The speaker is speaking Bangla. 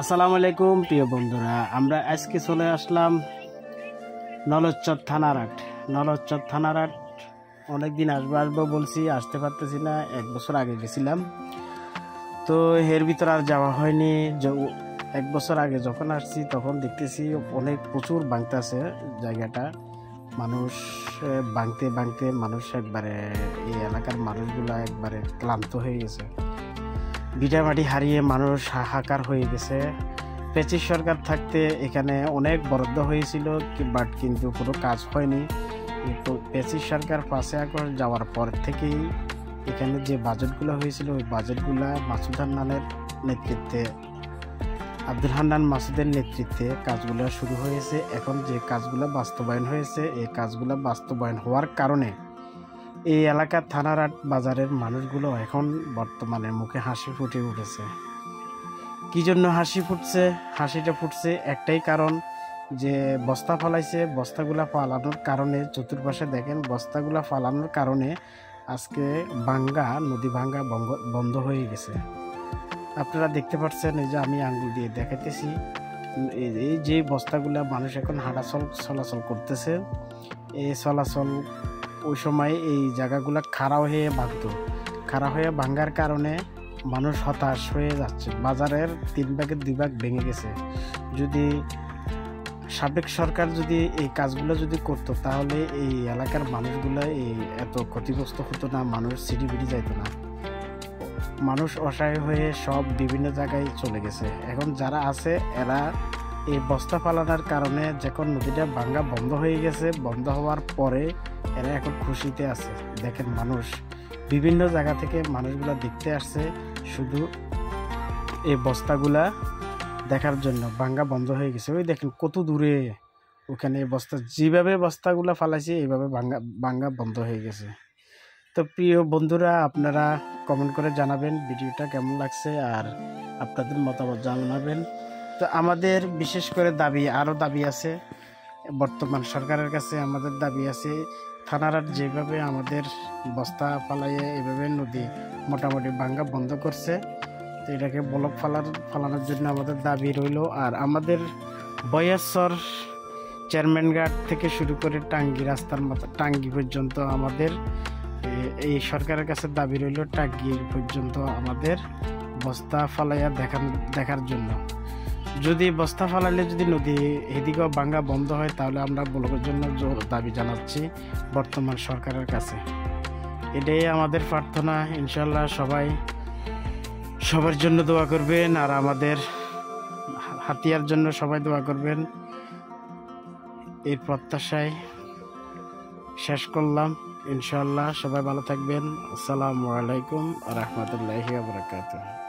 আসসালামু আলাইকুম প্রিয় বন্ধুরা, আমরা আজকে চলে আসলাম নলচ্চর থানারহাট। নলচ্চর থানারহাট অনেকদিন আসবো বলছি, আসতে পারতেছি না। 1 বছর আগে গেছিলাম, তো এর ভিতর আর যাওয়া হয়নি। 1 বছর আগে যখন আসছি তখন দেখতেছি অনেক প্রচুর ভাঙতেছে জায়গাটা। মানুষ ভাঙতে ভাঙতে মানুষ একবারে, এই এলাকার মানুষগুলা একবারে ক্লান্ত হয়ে গেছে। ভিটামাটি হারিয়ে মানুষ হাহাকার হয়ে গেছে। পেচিস সরকার থাকতে এখানে অনেক বরাদ্দ হয়েছিল, বাট কিন্তু কোনো কাজ হয়নি। পেচিস সরকার 5 আগস্ট যাওয়ার পর থেকেই এখানে যে বাজেটগুলো হয়েছিল ওই বাজেটগুলো মাসুদ হান্নানের নেতৃত্বে, আব্দুল হান্নান মাসুদের নেতৃত্বে কাজগুলো শুরু হয়েছে। এখন যে কাজগুলো বাস্তবায়ন হয়েছে, এই কাজগুলো বাস্তবায়ন হওয়ার কারণে এই এলাকার থানারহাট বাজারের মানুষগুলো এখন বর্তমানে মুখে হাসি ফুটে উঠেছে। কি জন্য হাসি ফুটছে? হাসিটা ফুটছে একটাই কারণ, যে বস্তা ফালাইছে, বস্তাগুলা ফালানোর কারণে, চতুর্পাশে দেখেন বস্তাগুলা ফালানোর কারণে আজকে নদী ভাঙ্গা বন্ধ হয়ে গেছে। আপনারা দেখতে পাচ্ছেন, এই যে আমি আঙ্গুল দিয়ে দেখাইতেছি, এই যে বস্তাগুলা মানুষ এখন চলাচল করতেছে, এই চলাচল ওই সময় এই জায়গাগুলো খাড়া হয়ে ভাঙার কারণে মানুষ হতাশ হয়ে যাচ্ছে। বাজারের 3 ভাগের 2 ভাগ ভেঙে গেছে। যদি সাবেক সরকার যদি এই কাজগুলো যদি করতো, তাহলে এই এলাকার মানুষগুলো এত ক্ষতিগ্রস্ত হতো না, মানুষ সিঁড়ি যাইতো না। মানুষ অসহায় হয়ে সব বিভিন্ন জায়গায় চলে গেছে। এখন যারা আছে এরা এই বস্তা ফালানোর কারণে যখন নদীটা ভাঙ্গা বন্ধ হয়ে গেছে, বন্ধ হওয়ার পরে এরা এখন খুশিতে আছে। দেখেন, মানুষ বিভিন্ন জায়গা থেকে মানুষগুলা দেখতে আসছে শুধু এই বস্তাগুলা দেখার জন্য। ভাঙ্গা বন্ধ হয়ে গেছে, ওই দেখেন কত দূরে ওখানে যেভাবে বস্তাগুলা ফালাইছে এইভাবে ভাঙ্গা বন্ধ হয়ে গেছে। তো প্রিয় বন্ধুরা, আপনারা কমেন্ট করে জানাবেন ভিডিওটা কেমন লাগছে, আর আপনাদের মতামত জানাবেন। তো আমাদের বিশেষ করে আরও দাবি আছে বর্তমান সরকারের কাছে। আমাদের দাবি আছে, থানারহাট যেভাবে আমাদের বস্তা ফালাইয়ে এইভাবে নদী মোটামুটি ভাঙ্গা বন্ধ করছে, তো এটাকে ব্লক ফালানোর জন্য আমাদের দাবি রইল। আর আমাদের বয়াসর চেয়ারম্যান ঘাট থেকে শুরু করে টাঙ্গি পর্যন্ত আমাদের এই সরকারের কাছে দাবি রইল, টাঙ্গির পর্যন্ত আমাদের বস্তা ফালাইয়া দেখার জন্য। যদি বস্তা ফালাইলে যদি নদী এদিকেও ভাঙ্গা বন্ধ হয়, তাহলে আমরা ব্লকের জন্য দাবি জানাচ্ছি বর্তমান সরকারের কাছে। এটাই আমাদের প্রার্থনা। ইনশাল্লাহ সবার জন্য দোয়া করবেন, আর আমাদের হাতিয়ার জন্য সবাই দোয়া করবেন। এই প্রত্যাশায় শেষ করলাম। ইনশাল্লাহ সবাই ভালো থাকবেন। আসসালামু আলাইকুম ওয়া রাহমাতুল্লাহি ওয়া বারাকাতুহু।